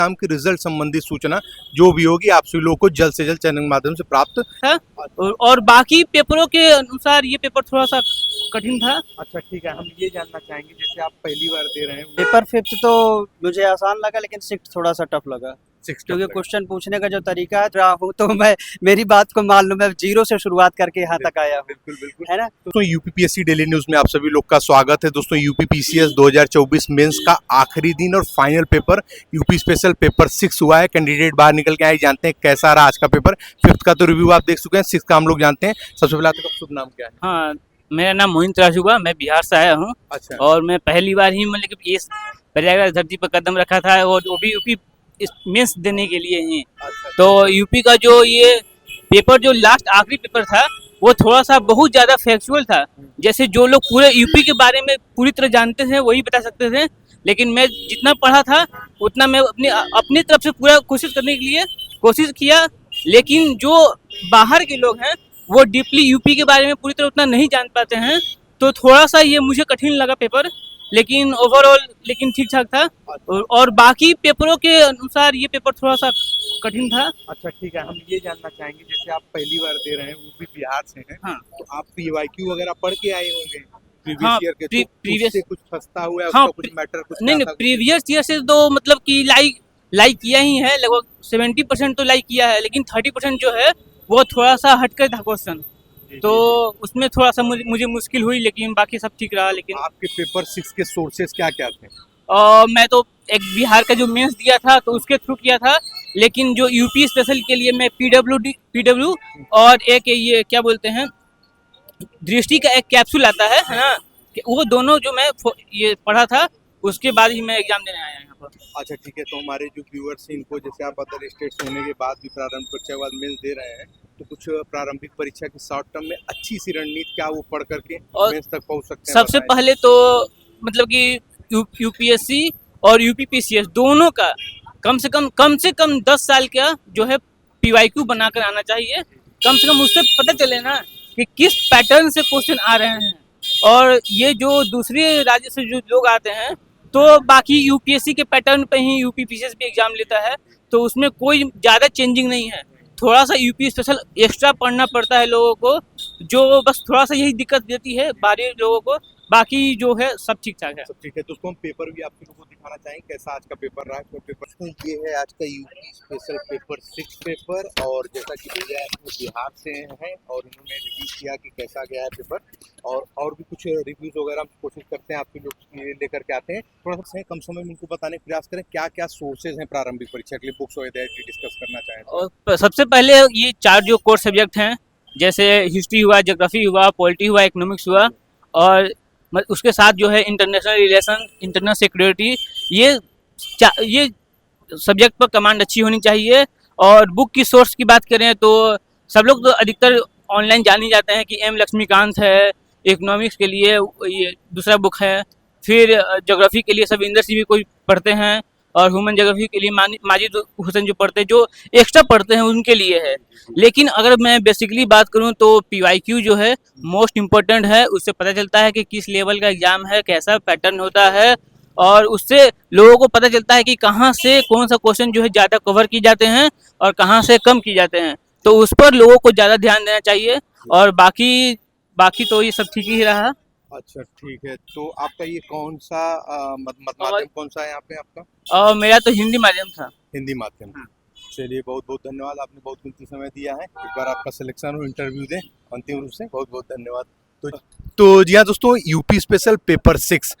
Exam की result संबंधी सूचना जो भी होगी आप सभी लोगों को जल्द से जल्द चैनल के माध्यम से प्राप्त था। और बाकी पेपरों के अनुसार ये पेपर थोड़ा सा कठिन था। अच्छा ठीक है, हम ये जानना चाहेंगे जैसे आप पहली बार दे रहे हैं पेपर फिफ्थ तो मुझे आसान लगा, लेकिन सिक्स थोड़ा सा टफ लगा, क्योंकि क्वेश्चन पूछने का जो तरीका है रहा हूँ, तो मैं मेरी बात को मान लूं, मैं जीरो से शुरुआत करके यहाँ तक आया हूँ। बिल्कुल बिल्कुल है ना। दोस्तों, यूपीपीएससी डेली न्यूज में आप सभी लोग का स्वागत है। दोस्तों, यूपीपीसीएस 2024 मेंस का आखिरी दिन और final paper UP special paper 6 हुआ है। कैंडिडेट बाहर निकल के आए, जानते हैं कैसा रहा आज का पेपर। फिफ्थ का तो रिव्यू आप देख चुके हैं, सिक्स का हम लोग जानते हैं। सबसे पहले आपका शुभ नाम क्या है? हाँ, मेरा नाम मोहित राज हुआ, मैं बिहार से आया हूँ। अच्छा। और मैं पहली बार ही मतलब कि इस प्रयागराज धरती पर कदम रखा था, और वो भी यूपी मेंस देने के लिए ही। तो यूपी का जो ये पेपर जो लास्ट आखिरी पेपर था, वो थोड़ा सा बहुत ज़्यादा फैक्चुअल था। जैसे जो लोग पूरे यूपी के बारे में पूरी तरह जानते थे वही बता सकते थे, लेकिन मैं जितना पढ़ा था उतना मैं अपनी तरफ से पूरा कोशिश करने के लिए कोशिश किया। लेकिन जो बाहर के लोग हैं वो डीपली यूपी के बारे में पूरी तरह उतना नहीं जान पाते हैं, तो थोड़ा सा ये मुझे कठिन लगा पेपर। लेकिन ओवरऑल लेकिन ठीक ठाक था। और बाकी पेपरों के अनुसार ये पेपर थोड़ा सा कठिन था। अच्छा ठीक है, हम ये जानना चाहेंगे जैसे आप पहली बार दे रहे हैं, वो भी बिहार से हैं। हाँ। तो आप पीवाईक्यू वगैरह पढ़ के आए होंगे प्रीवियस हाँ, ईयर के, तो प्रीवियस उससे कुछ फंसता हुआ है, हाँ, उसका कुछ मैटर कुछ नहीं, प्रीवियस ईयर से तो मतलब कि लाइक किया ही है, लगभग 70% तो लाइक किया है, लेकिन 30% जो है वो थोड़ा सा हटकर था क्वेश्चन, तो उसमें थोड़ा सा मुझे मुश्किल हुई, लेकिन बाकी सब ठीक रहा। लेकिन आपके पेपर 6 के सोर्सेज क्या क्या थे? मैं तो एक बिहार का जो मेंस दिया था तो उसके थ्रू किया था, लेकिन जो यूपी स्पेशल के लिए मैं पीडब्ल्यू और एक ये क्या बोलते हैं दृष्टि का एक कैप्सूल आता है ना, वो दोनों जो मैं ये पढ़ा था, उसके बाद ही मैं एग्जाम देने आया यहाँ पर। अच्छा ठीक है, तो हमारे जो व्यूअर्स हैं इनको, जैसे आप अदर स्टेट्स होने के बाद भी प्रारंभिक परीक्षा के बाद मेंस दे रहे हैं, तो कुछ प्रारंभिक परीक्षा की शॉर्ट टर्म में अच्छी सी रणनीति क्या वो पढ़ करके मेंस तक पहुंच सकते हैं? सबसे पहले तो मतलब कि यूपीएससी और यूपीपीसीएस दोनों का कम से कम 10 साल का जो है पीवाईक्यू बनाकर आना चाहिए। कम से कम उससे पता चले ना कि किस पैटर्न से क्वेश्चन आ रहे हैं। और ये जो दूसरे राज्य से जो लोग आते हैं, तो बाकी यूपीएससी के पैटर्न पे ही यूपीपीसीएस भी एग्जाम लेता है, तो उसमें कोई ज़्यादा चेंजिंग नहीं है। थोड़ा सा यूपी स्पेशल एक्स्ट्रा पढ़ना पड़ता है लोगों को, जो बस थोड़ा सा यही दिक्कत देती है बाहरी लोगों को, बाकी जो है सब ठीक ठाक है। सब ठीक है। दोस्तों, हम पेपर भी आप लोगों को दिखाना चाहेंगे कैसा आज का पेपर रहा है। पेपर ये है आज का यूपी स्पेशल पेपर 6 पेपर, और जैसा कि भैया बिहार से हैं और उन्होंने रिव्यू किया कि कैसा गया है पेपर, और भी कुछ रिव्यूज वगैरह हम कोशिश करते हैं आप लोग लेकर के आते हैं। थोड़ा सा कम समय में उनको बताने का प्रयास करें क्या क्या सोर्सेज हैं प्रारंभिक परीक्षा के लिए, बुक्स वगैरह डिस्कस करना चाहें। और सबसे पहले ये 4 जो कोर सब्जेक्ट हैं, जैसे हिस्ट्री हुआ, ज्योग्राफी हुआ, पॉलिटी हुआ, इकोनॉमिक्स हुआ, और उसके साथ जो है इंटरनेशनल रिलेशन, इंटरनल सिक्योरिटी, ये सब्जेक्ट पर कमांड अच्छी होनी चाहिए। और बुक की सोर्स की बात करें तो सब लोग तो अधिकतर ऑनलाइन जान ही जाते हैं कि एम लक्ष्मीकांत है, इकोनॉमिक्स के लिए ये दूसरा बुक है, फिर ज्योग्राफी के लिए सविंदर सिंह भी कोई पढ़ते हैं, और ह्यूमन ज्योग्राफी के लिए माजिद हुसैन जो पढ़ते हैं, जो एक्स्ट्रा पढ़ते हैं उनके लिए है। लेकिन अगर मैं बेसिकली बात करूं तो पीवाईक्यू जो है मोस्ट इम्पोर्टेंट है, उससे पता चलता है कि किस लेवल का एग्जाम है, कैसा पैटर्न होता है, और उससे लोगों को पता चलता है कि कहाँ से कौन सा क्वेश्चन जो है ज़्यादा कवर किए जाते हैं और कहाँ से कम किए जाते हैं, तो उस पर लोगों को ज़्यादा ध्यान देना चाहिए। और बाकी तो ये सब ठीक ही रहा। अच्छा ठीक है, तो आपका ये कौन सा माध्यम कौन सा है यहाँ पे आपका? और मेरा तो हिंदी माध्यम था। हिंदी माध्यम। चलिए, बहुत बहुत धन्यवाद, आपने बहुत कीमती समय दिया है। एक बार आपका सिलेक्शन हो, इंटरव्यू दें अंतिम रूप से। बहुत बहुत धन्यवाद। तो जी हाँ दोस्तों, यूपी स्पेशल पेपर 6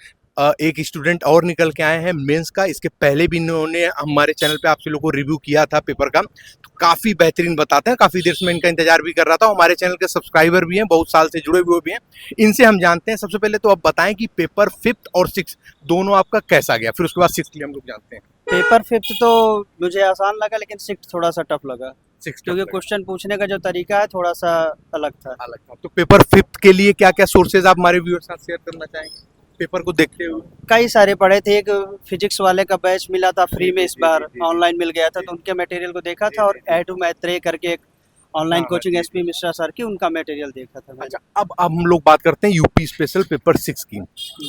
एक स्टूडेंट और निकल के आए हैं मेंस का। इसके पहले भी इन्होंने हमारे चैनल पे आपसे लोगों को रिव्यू किया था पेपर का, तो काफ़ी बेहतरीन बताते हैं। काफ़ी देर से मैं इनका इंतजार भी कर रहा था। हमारे चैनल के सब्सक्राइबर भी हैं, बहुत साल से जुड़े हुए भी हैं, इनसे हम जानते हैं। सबसे पहले तो आप बताएं कि पेपर 5th और 6 दोनों आपका कैसा गया, फिर उसके बाद 6 के लिए हम लोग जानते हैं। पेपर फिफ्थ तो मुझे आसान लगा, लेकिन सिक्स थोड़ा सा टफ लगा, 6 क्योंकि क्वेश्चन पूछने का जो तरीका है थोड़ा सा अलग था। तो पेपर 5th के लिए क्या क्या सोर्सेज आप हमारे व्यूअर्स के साथ शेयर करना चाहेंगे पेपर को देखते हुए? कई सारे पढ़े थे, एक फिजिक्स वाले का बैच मिला था फ्री में, इस बार ऑनलाइन मिल गया था, तो उनके मटेरियल को देखा था। और एटू मैत्रेय करके एक online coaching SP Mishra sir की, उनका मटेरियल देखा था। अच्छा, अब हम लोग बात करते हैं यूपी स्पेशल पेपर 6 की,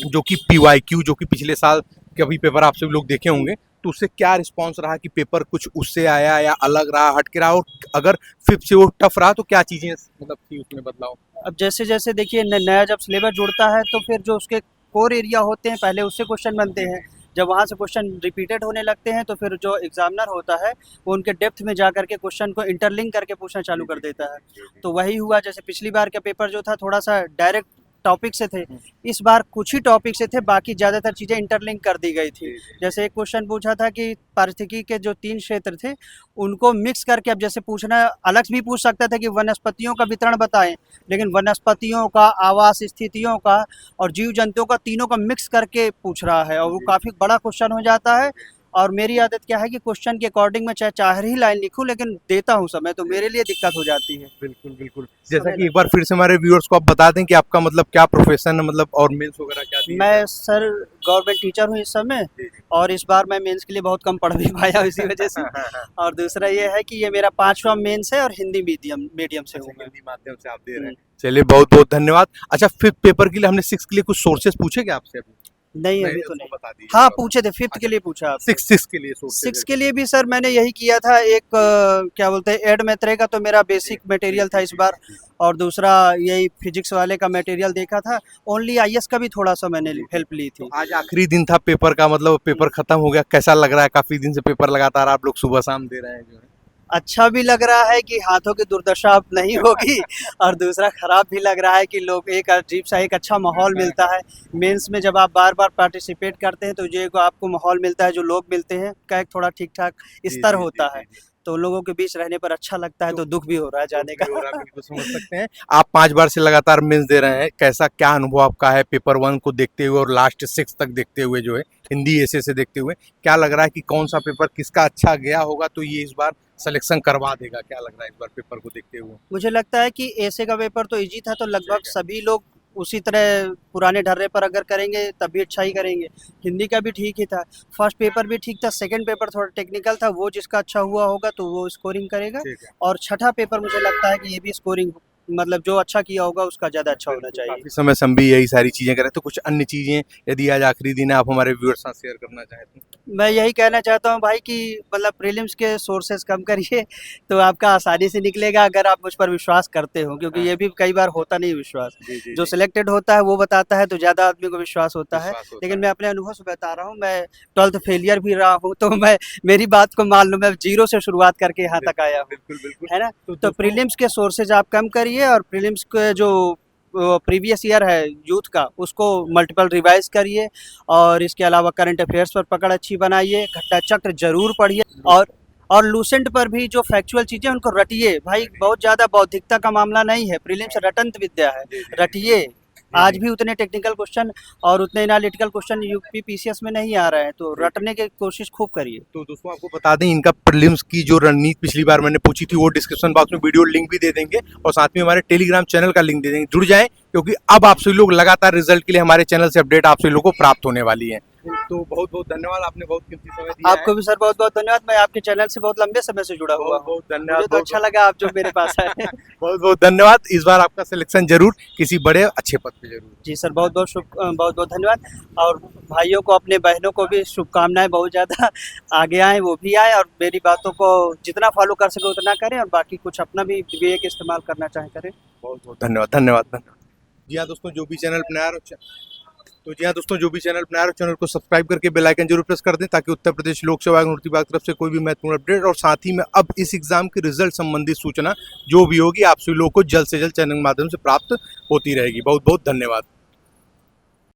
जो कि पीवाईक्यू, जो कि पिछले साल के अभी पेपर आप सभी लोग देखे होंगे, तो उससे क्या रिस्पॉन्स रहा कि पेपर कुछ उससे आया या अलग रहा, हट के रहा, और अगर फिफ्थ से वो टफ रहा तो क्या चीजें मतलब थी उसमें बदलाव? अब जैसे जैसे देखिए नया जब सिलेबस जुड़ता है तो फिर जो उसके कोर एरिया होते हैं पहले उससे क्वेश्चन बनते हैं। जब वहाँ से क्वेश्चन रिपीटेड होने लगते हैं तो फिर जो एग्जामिनर होता है वो उनके डेप्थ में जा करके क्वेश्चन को इंटरलिंक करके पूछना चालू कर देता है। तो वही हुआ, जैसे पिछली बार का पेपर जो था थोड़ा सा डायरेक्ट टॉपिक से थे, इस बार कुछ ही टॉपिक से थे, बाकी ज़्यादातर चीज़ें इंटरलिंक कर दी गई थी। जैसे एक क्वेश्चन पूछा था कि पारिस्थितिकी के जो 3 क्षेत्र थे उनको मिक्स करके, अब जैसे पूछना अलग भी पूछ सकता था कि वनस्पतियों का वितरण बताएं, लेकिन वनस्पतियों का, आवास स्थितियों का और जीव जंतुओं का, तीनों का मिक्स करके पूछ रहा है और वो काफ़ी बड़ा क्वेश्चन हो जाता है। और मेरी आदत क्या है कि क्वेश्चन के अकॉर्डिंग मैं चाहे 4 ही लाइन लिखूं लेकिन देता हूं समय, तो मेरे लिए दिक्कत हो जाती है। बिल्कुल बिल्कुल। जैसा कि एक बार फिर से हमारे व्यूअर्स को आप बता दें कि आपका मतलब क्या प्रोफेशन है, मतलब और मेंस वगैरह क्या थी? मैं सर गवर्नमेंट टीचर हूँ इस समय, और इस बार मैं मेंस के लिए बहुत कम पढ़ भी पाया इसी वजह से। और दूसरा ये है कि ये मेरा 5वां मेंस है और हिंदी मीडियम से हूँ मैं। हिंदी माध्यम से आप दे रहे हैं। चलिए बहुत बहुत धन्यवाद। अच्छा, फिफ्थ पेपर के लिए हमने 6 के लिए कुछ सोर्सेज पूछे क्या आपसे अभी? नहीं अभी तो उसको नहीं। बता दीजिए। हाँ पूछे थे, 5th के लिए पूछा आप। 6 के लिए sources 6 के लिए भी सर मैंने यही किया था। एक क्या बोलते हैं एड मैत्रे का तो मेरा बेसिक मटेरियल था इस बार, और दूसरा यही फिजिक्स वाले का मटेरियल देखा था। ओनली आईएएस का भी थोड़ा सा मैंने हेल्प ली थी। आज आखिरी दिन था पेपर का, मतलब पेपर खत्म हो गया, कैसा लग रहा है? काफी दिन से पेपर लगातार आप लोग सुबह शाम दे रहे हैं जो है। अच्छा भी लग रहा है कि हाथों की दुर्दशा अब नहीं होगी, और दूसरा खराब भी लग रहा है कि लोग एक अजीब सा एक अच्छा माहौल मिलता है। मेंस में जब आप बार बार पार्टिसिपेट करते हैं तो जो एक आपको माहौल मिलता है, जो लोग मिलते हैं का एक थोड़ा ठीक ठाक स्तर होता है, तो लोगों के बीच रहने पर अच्छा लगता है। तो दुख भी हो रहा है जाने का। बिल्कुल समझ सकते हैं। आप 5 बार से लगातार मेंस दे रहे हैं, कैसा क्या अनुभव आपका है पेपर 1 को देखते हुए और लास्ट 6 तक देखते हुए, जो है हिंदी ऐसे से देखते हुए क्या लग रहा है कि कौन सा पेपर किसका अच्छा गया होगा तो ये इस बार सिलेक्शन करवा देगा? क्या लग रहा है इस बार पेपर को देखते हुए? मुझे लगता है कि ऐसे का पेपर तो इजी था, तो लगभग सभी लोग उसी तरह पुराने ढर्रे पर अगर करेंगे तभी अच्छा ही करेंगे। हिंदी का भी ठीक ही था, फर्स्ट पेपर भी ठीक था, सेकंड पेपर थोड़ा टेक्निकल था, वो जिसका अच्छा हुआ होगा तो वो स्कोरिंग करेगा। ठीक है। और छठा पेपर मुझे लगता है कि ये भी स्कोरिंग, मतलब जो अच्छा किया होगा उसका ज़्यादा अच्छा होना चाहिए। काफी समय से हम भी यही सारी चीजें करें, तो कुछ अन्य चीजें यदि आज आखिरी दिन है आप हमारे व्यूअर्स साथ शेयर करना चाहें तो? मैं यही कहना चाहता हूँ भाई कि मतलब प्रीलिम्स के सोर्सेज कम करिए तो आपका आसानी से निकलेगा, अगर आप मुझ पर विश्वास करते हो, क्योंकि ये भी कई बार होता नहीं विश्वास। जो सिलेक्टेड होता है वो बताता है तो ज़्यादा आदमी को विश्वास होता है, लेकिन मैं अपने अनुभव से बता रहा हूँ, मैं 12th फेलियर भी रहा हूँ, तो मैं मेरी बात को मान लो, मैं 0 से शुरुआत करके यहाँ तक आया हूँ, बिल्कुल बिल्कुल है ना। तो प्रीलिम्स के सोर्सेज आप कम करिए, और प्रीलिम्स के जो प्रीवियस ईयर है यूथ का उसको मल्टीपल रिवाइज करिए, और इसके अलावा करंट अफेयर्स पर पकड़ अच्छी बनाइए, घट्टा चक्र जरूर पढ़िए, और लूसेंट पर भी जो फैक्चुअल चीज़ें उनको रटिए। भाई बहुत ज़्यादा बौद्धिकता का मामला नहीं है, प्रीलिम्स रटंत विद्या है, रटिए। आज भी उतने टेक्निकल क्वेश्चन और उतने एनालिटिकल क्वेश्चन यूपी पीसीएस में नहीं आ रहे हैं, तो रटने की कोशिश खूब करिए। तो दोस्तों आपको बता दें, इनका प्रीलिम्स की जो रणनीति पिछली बार मैंने पूछी थी वो डिस्क्रिप्शन बॉक्स में वीडियो लिंक भी दे देंगे, और साथ में हमारे टेलीग्राम चैनल का लिंक दे देंगे, जुड़ जाएं, क्योंकि अब आप सभी लोग लगातार रिजल्ट के लिए हमारे चैनल से अपडेट आप सभी लोगों को प्राप्त होने वाली है। तो बहुत बहुत धन्यवाद, आपने बहुत कीमती समय दिया है। आपको भी सर बहुत बहुत धन्यवाद, मैं आपके चैनल से बहुत लंबे समय से जुड़ा हुआ हूँ, बहुत धन्यवाद, मुझे तो अच्छा लगा आप जो मेरे पास है। बहुत बहुत धन्यवाद। इस बार आपका सिलेक्शन जरूर किसी बड़े अच्छे पद पे जरूर। जी सर, बहुत बहुत धन्यवाद। और भाइयों को, अपने बहनों को भी शुभकामनाएं, बहुत ज़्यादा आगे आए, वो भी आए, और मेरी बातों को जितना फॉलो कर सके उतना करें, और बाकी कुछ अपना भी विवेक इस्तेमाल करना चाहें करें। बहुत बहुत धन्यवाद धन्यवाद धन्यवाद। जी हाँ दोस्तों, जो भी चैनल बनाया हो चैनल को सब्सक्राइब करके बेल आइकन जरूर प्रेस कर दें, ताकि उत्तर प्रदेश लोक सेवा आयोग नोटिस विभाग की तरफ से कोई भी महत्वपूर्ण अपडेट और साथ ही में अब इस एग्जाम के रिजल्ट संबंधित सूचना जो भी होगी आप सभी लोगों को जल्द से जल्द चैनल के माध्यम से प्राप्त होती रहेगी। बहुत बहुत धन्यवाद।